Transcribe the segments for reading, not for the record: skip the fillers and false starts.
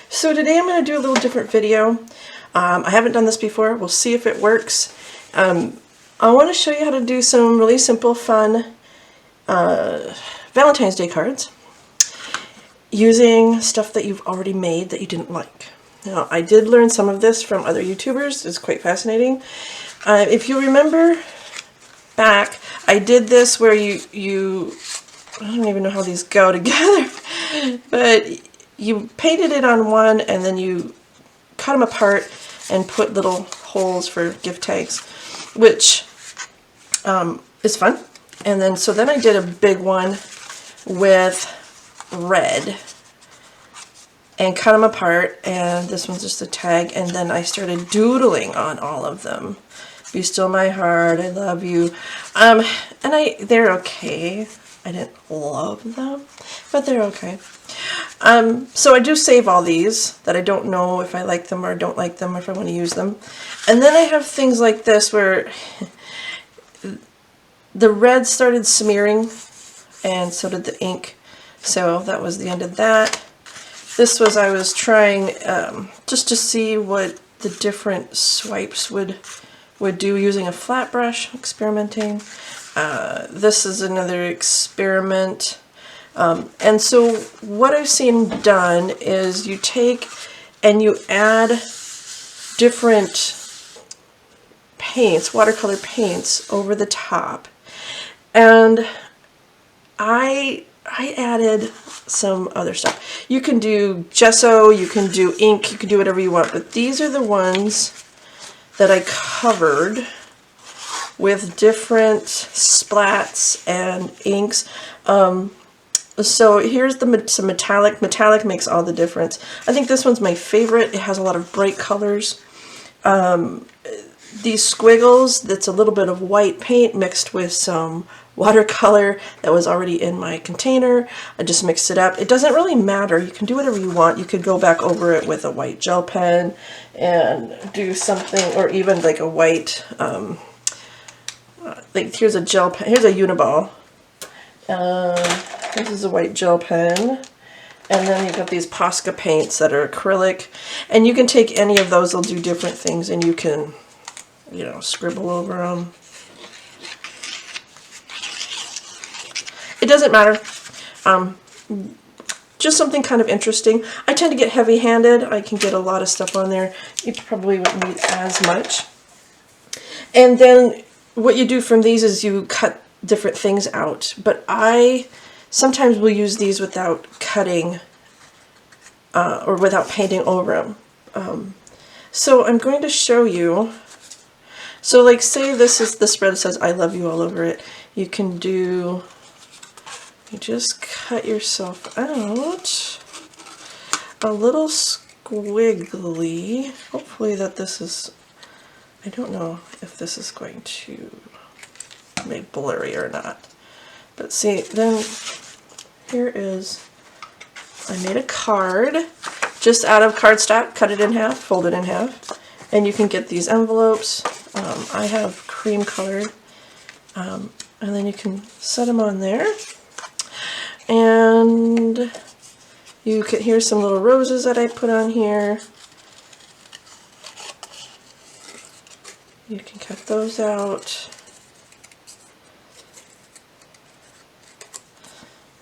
So today I'm going to do a little different video. I haven't done this before. We'll see if it works. I want to show you how to do some really simple, fun Valentine's Day cards using stuff that you've already made that you didn't like. Now, I did learn some of this from other YouTubers. It's quite fascinating. If you remember back, I did this where you I don't even know how these go together, but you painted it on one and then you cut them apart and put little holes for gift tags, which is fun. And then, so then I did a big one with red and cut them apart, and this one's just a tag, and then I started doodling on all of them. Be still my heart, I love you. And they're okay. I didn't love them, but they're okay. So I do save all these that I don't know if I like them or don't like them, or if I want to use them. And then I have things like this where the red started smearing, and so did the ink. So that was the end of that. This was, I was trying just to see what the different swipes would do using a flat brush, experimenting. This is another experiment. And so what I've seen done is you take and you add different paints, watercolor paints, over the top. And I added some other stuff. You can do gesso, you can do ink, you can do whatever you want, but these are the ones that I covered with different splats and inks. So here's some metallic. Metallic makes all the difference. I think this one's my favorite. It has a lot of bright colors. These squiggles, that's a little bit of white paint mixed with some watercolor that was already in my container. I just mixed it up. It doesn't really matter. You can do whatever you want. You could go back over it with a white gel pen and do something, or even like a white, like here's a gel pen, here's a Uniball. This is a white gel pen. And then you've got these Posca paints that are acrylic. And you can take any of those, they'll do different things, and you can, you know, scribble over them. It doesn't matter. Just something kind of interesting. I tend to get heavy-handed. I can get a lot of stuff on there. You probably wouldn't need as much. And then what you do from these is you cut different things out. But I sometimes will use these without cutting or without painting over them. So I'm going to show you. So like, say this is the spread that says I love you all over it. You can do, you just cut yourself out a little squiggly. Hopefully that this is, I don't know if this is going to make blurry or not. But see, then here is, I made a card just out of cardstock, cut it in half, fold it in half, and you can get these envelopes. I have cream colored, and then you can set them on there. And you can, here's some little roses that I put on here. You can cut those out.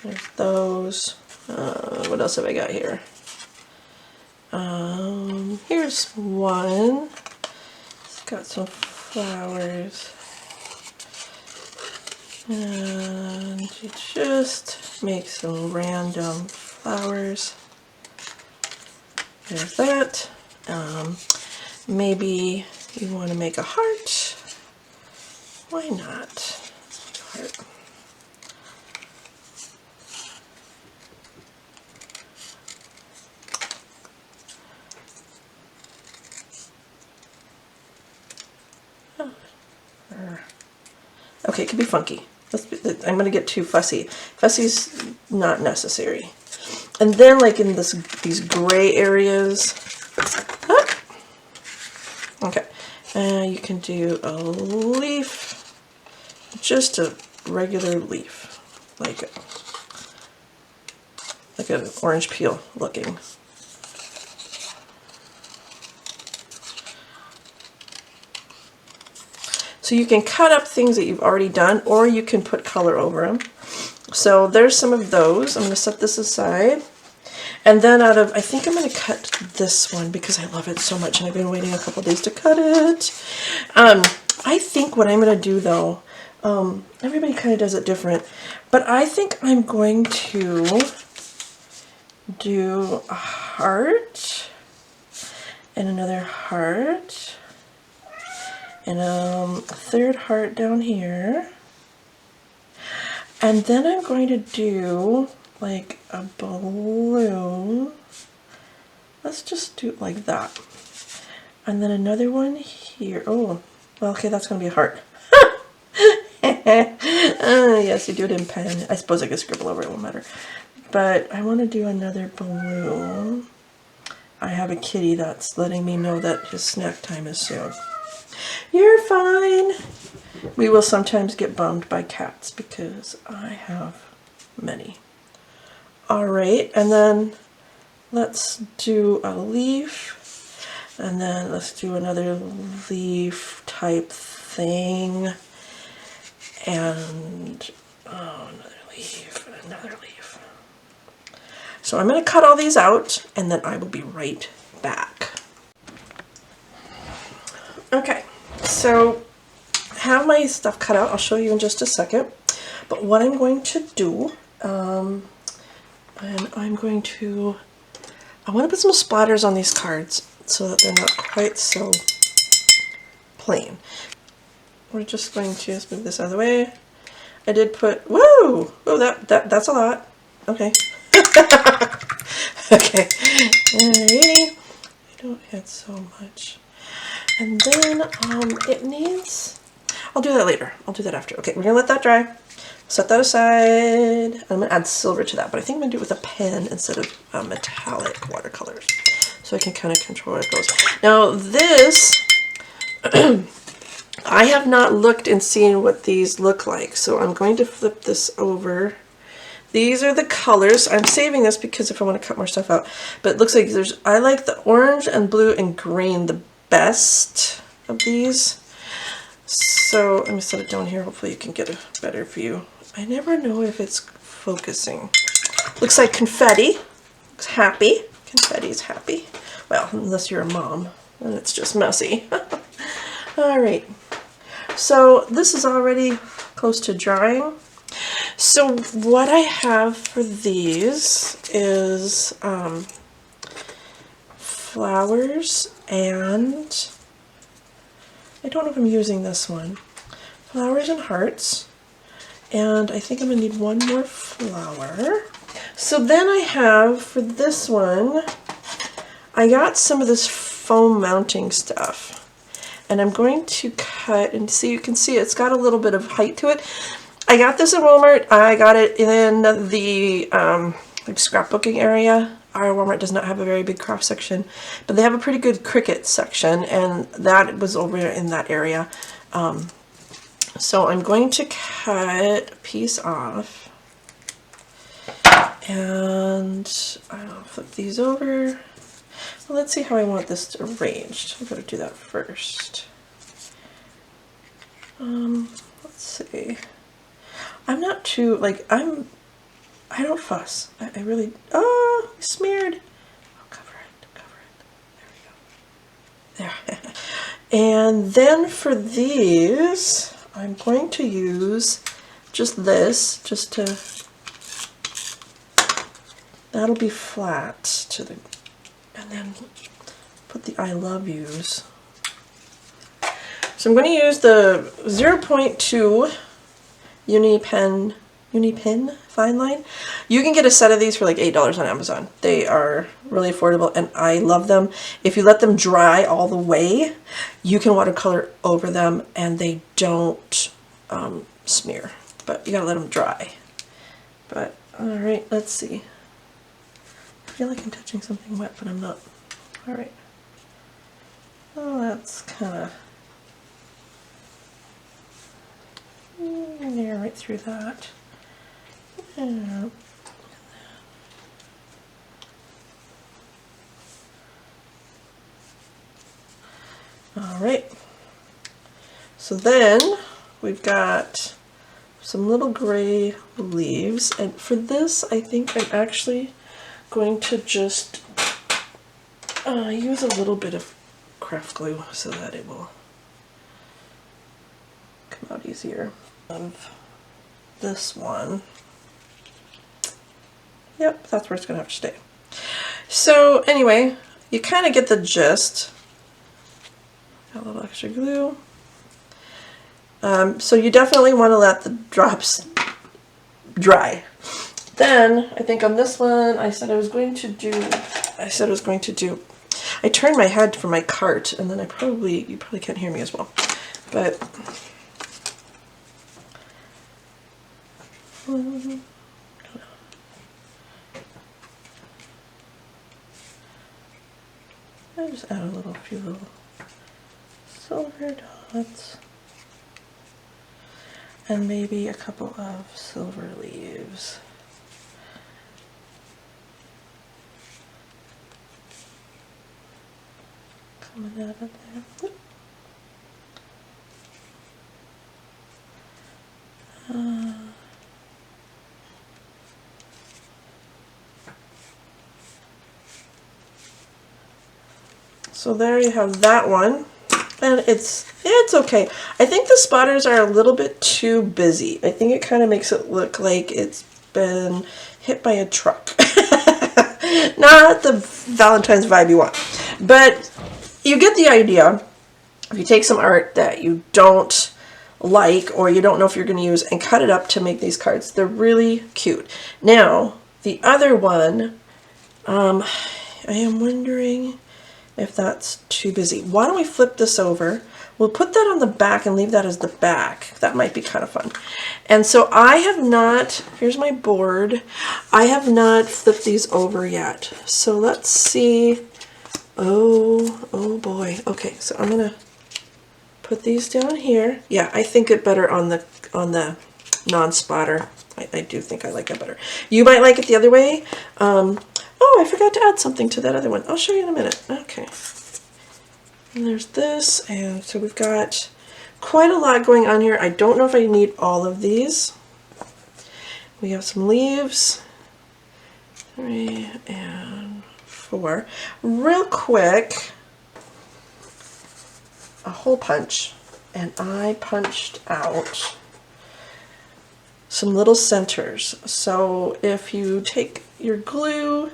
There's those. What else have I got here? Here's one. It's got some flowers. And you just make some random flowers. There's that. Maybe you want to make a heart. Why not? Heart. Okay, it could be funky. I'm going to get too fussy. Fussy's not necessary. And then, like in these gray areas, okay, you can do a leaf, just a regular leaf, like an orange peel looking. So you can cut up things that you've already done, or you can put color over them. So there's some of those. I'm going to set this aside. And then I think I'm going to cut this one because I love it so much and I've been waiting a couple days to cut it. I think what I'm going to do though, everybody kind of does it different, but I think I'm going to do a heart and another heart and a third heart down here. And then I'm going to do like a balloon. Let's just do it like that. And then another one here. Oh, well, okay, that's going to be a heart. Yes, you do it in pen. I suppose I could scribble over it, won't matter. But I want to do another balloon. I have a kitty that's letting me know that his snack time is soon. You're fine. We will sometimes get bummed by cats because I have many. All right, and then let's do a leaf, and then let's do another leaf type thing, and another leaf, and another leaf. So I'm going to cut all these out, and then I will be right back. Okay, so I have my stuff cut out. I'll show you in just a second. But what I'm going to do, and I want to put some splatters on these cards so that they're not quite so plain. We're just going to just move this out of the way. I did put, whoa! Oh, that's a lot. Okay. Okay. Alrighty. I don't hit so much. And then it needs, I'll do that later. I'll do that after. Okay, we're gonna let that dry. Set that aside. I'm going to add silver to that, but I think I'm going to do it with a pen instead of metallic watercolors. So I can kind of control where it goes. Now this, I have not looked and seen what these look like. So I'm going to flip this over. These are the colors. I'm saving this because if I want to cut more stuff out. But it looks like I like the orange and blue and green the best of these. So let me set it down here. Hopefully you can get a better view. I never know if it's focusing. Looks like confetti. Looks happy. Confetti's happy. Well, unless you're a mom, then it's just messy. All right. So this is already close to drying. So what I have for these is flowers, and I don't know if I'm using this one. Flowers and hearts. And I think I'm going to need one more flower. So then I have, for this one, I got some of this foam mounting stuff. And I'm going to cut, and see, you can see it's got a little bit of height to it. I got this at Walmart. I got it in the like scrapbooking area. Our Walmart does not have a very big craft section, but they have a pretty good Cricut section, and that was over in that area. So I'm going to cut a piece off, and I'll flip these over. Well, let's see how I want this arranged. I'm going to do that first. Let's see. I'm not too, like, I don't fuss. I really, oh, smeared. Oh, cover it. There we go. There. And then for these, I'm going to use just this, just to, that'll be flat to the, and then put the I love yous. So I'm going to use the 0.2 Uni-Pen fine line. You can get a set of these for like $8 on Amazon. They are really affordable and I love them. If you let them dry all the way, you can watercolor over them and they don't smear. But you gotta let them dry. But alright, let's see. I feel like I'm touching something wet, but I'm not. Alright. Oh, that's kind of there, right through that. Yeah. All right. So then we've got some little gray leaves, and for this I think I'm actually going to just use a little bit of craft glue so that it will come out easier. Of this one. Yep, that's where it's going to have to stay. So anyway, you kind of get the gist. Got a little extra glue. So you definitely want to let the drops dry. Then I think on this one I turned my head for my cart, and then you probably can't hear me as well. But I just add a few little silver dots, and maybe a couple of silver leaves. Coming out of there. So there you have that one, and it's okay. I think the spotters are a little bit too busy. I think it kind of makes it look like it's been hit by a truck. Not the Valentine's vibe you want, but you get the idea. If you take some art that you don't like or you don't know if you're going to use and cut it up to make these cards, they're really cute. Now, the other one, I am wondering if that's too busy. Why don't we flip this over? We'll put that on the back and leave that as the back. That might be kind of fun. And so I have not, here's my board, I have not flipped these over yet. So let's see. Oh boy. Okay, so I'm gonna put these down here. Yeah, I think it better on the non-spotter. I do think I like that better. You might like it the other way. Oh, I forgot to add something to that other one. I'll show you in a minute. Okay. And there's this, and so we've got quite a lot going on here. I don't know if I need all of these. We have some leaves. 3 and 4. Real quick, a hole punch, and I punched out some little centers. So if you take your glue,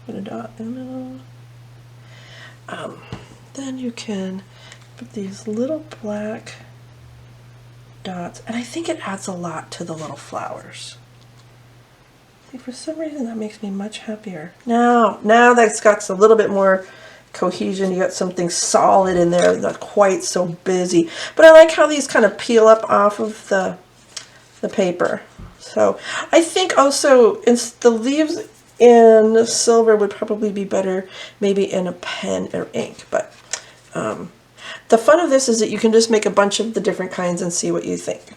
put a dot in the middle, then you can put these little black dots, and I think it adds a lot to the little flowers. See, for some reason that makes me much happier. Now that's got a little bit more cohesion. You got something solid in there, not quite so busy. But I like how these kind of peel up off of the paper. So I think also the leaves in silver would probably be better maybe in a pen or ink. But the fun of this is that you can just make a bunch of the different kinds and see what you think.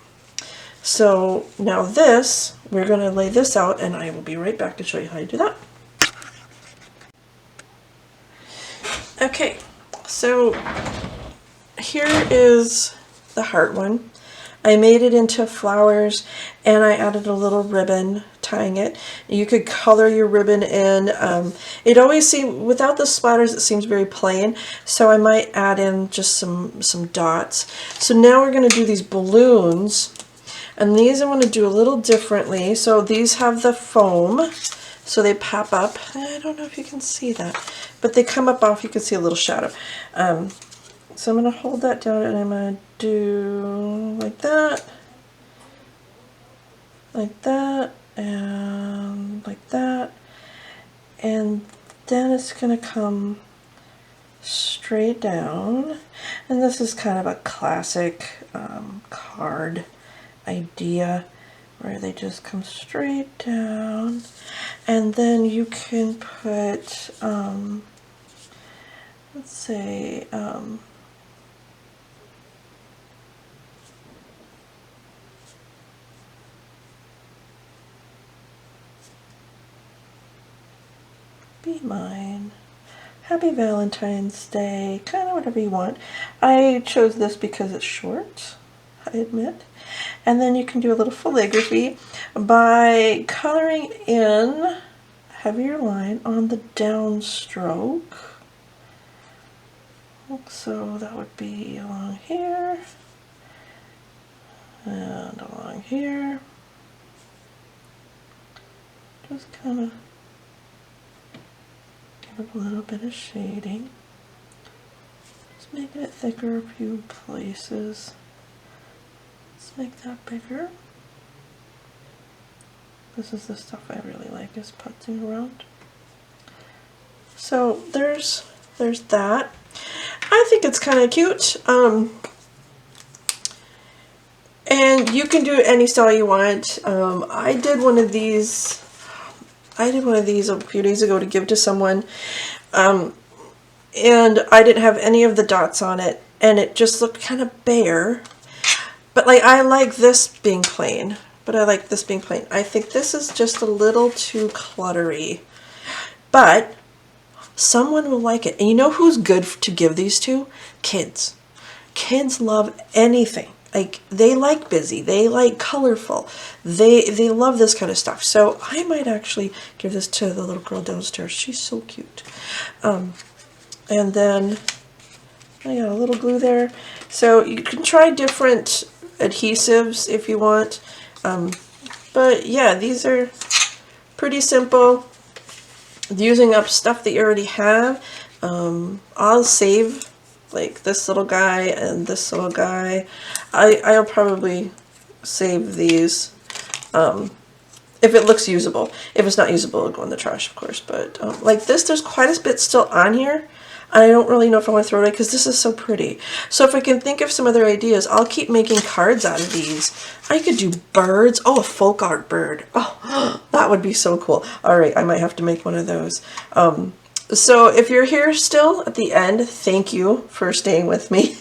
So now this, we're going to lay this out, and I will be right back to show you how to do that. Okay, so here is the heart one. I made it into flowers, and I added a little ribbon tying it. You could color your ribbon in. It always seems, without the splatters, it seems very plain, so I might add in just some dots. So now we're going to do these balloons, and these I want to do a little differently. So these have the foam, so they pop up. I don't know if you can see that, but they come up off. You can see a little shadow. So I'm going to hold that down, and I'm going to do like that, and like that, and then it's going to come straight down. And this is kind of a classic card idea where they just come straight down, and then you can put let's say be mine. Happy Valentine's Day, kind of whatever you want. I chose this because it's short, I admit. And then you can do a little filigraphy by coloring in a heavier line on the downstroke. So that would be along here and along here. Just kind of give it a little bit of shading. Just making it thicker a few places. Let's make that bigger. This is the stuff I really like, is putzing around. So there's that. I think it's kind of cute. And you can do it any style you want. I did one of these a few days ago to give to someone. And I didn't have any of the dots on it, and it just looked kind of bare. But like, I like this being plain, but I like this being plain. I think this is just a little too cluttery, but someone will like it. And you know who's good to give these to? Kids. Kids love anything. Like, they like busy, they like colorful, they love this kind of stuff. So I might actually give this to the little girl downstairs. She's so cute. And then I got a little glue there. So you can try different adhesives if you want. But yeah, these are pretty simple. Using up stuff that you already have. I'll save like this little guy and this little guy. I'll probably save these if it looks usable. If it's not usable, it'll go in the trash, of course. But like this, there's quite a bit still on here. I don't really know if I want to throw it away because this is so pretty. So if I can think of some other ideas, I'll keep making cards out of these. I could do birds. Oh, a folk art bird. Oh, that would be so cool. All right, I might have to make one of those. So if you're here still at the end, thank you for staying with me.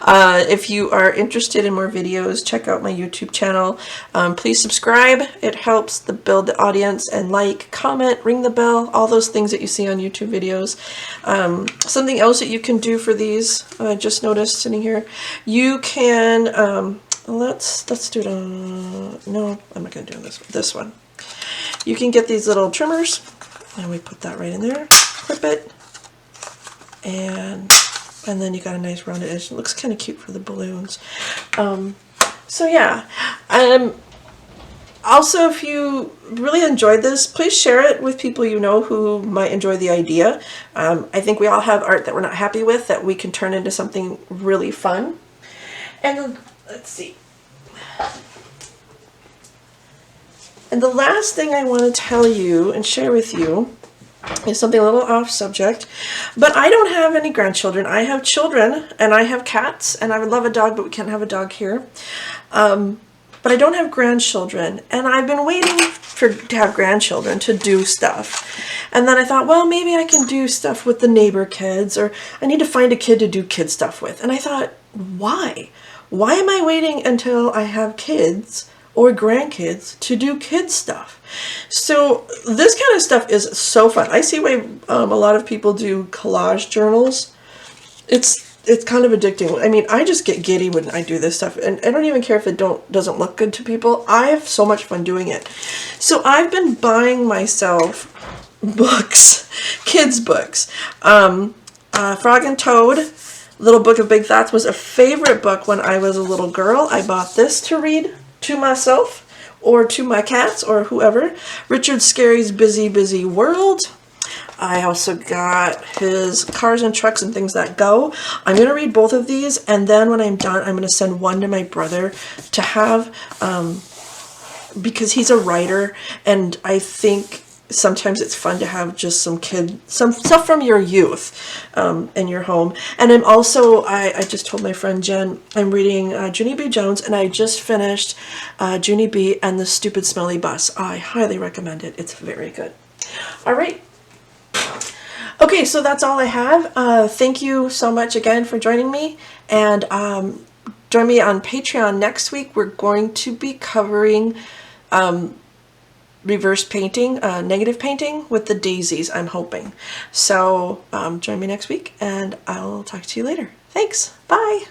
If you are interested in more videos, check out my YouTube channel. Please subscribe. It helps build the audience, and like, comment, ring the bell, all those things that you see on YouTube videos. Something else that you can do for these, I just noticed sitting here, you can, let's do it on, no, I'm not going to do this one. You can get these little trimmers, and we put that right in there, clip it, and then you got a nice rounded edge. It looks kind of cute for the balloons. So yeah. Also, if you really enjoyed this, please share it with people you know who might enjoy the idea. I think we all have art that we're not happy with that we can turn into something really fun. And let's see. And the last thing I want to tell you and share with you is something a little off subject, but I don't have any grandchildren. I have children and I have cats, and I would love a dog, but we can't have a dog here. But I don't have grandchildren, and I've been waiting to have grandchildren to do stuff. And then I thought, well, maybe I can do stuff with the neighbor kids, or I need to find a kid to do kid stuff with. And I thought, why? Why am I waiting until I have kids or grandkids to do kid stuff? So this kind of stuff is so fun. I see why a lot of people do collage journals. It's kind of addicting. I mean, I just get giddy when I do this stuff, and I don't even care if it doesn't look good to people. I have so much fun doing it. So I've been buying myself books, kids books. Frog and Toad, Little Book of Big Thoughts was a favorite book when I was a little girl. I bought this to read to myself or to my cats or whoever. Richard Scarry's Busy, Busy World. I also got his Cars and Trucks and Things That Go. I'm going to read both of these, and then when I'm done, I'm going to send one to my brother to have, because he's a writer, and I think sometimes it's fun to have just some stuff from your youth in your home. And I'm also, I just told my friend Jen, I'm reading Junie B. Jones, and I just finished Junie B. and the Stupid Smelly Bus. I highly recommend it. It's very good. All right. Okay, so that's all I have. Thank you so much again for joining me, and join me on Patreon next week. We're going to be covering reverse painting, negative painting with the daisies, I'm hoping. So join me next week and I'll talk to you later. Thanks. Bye.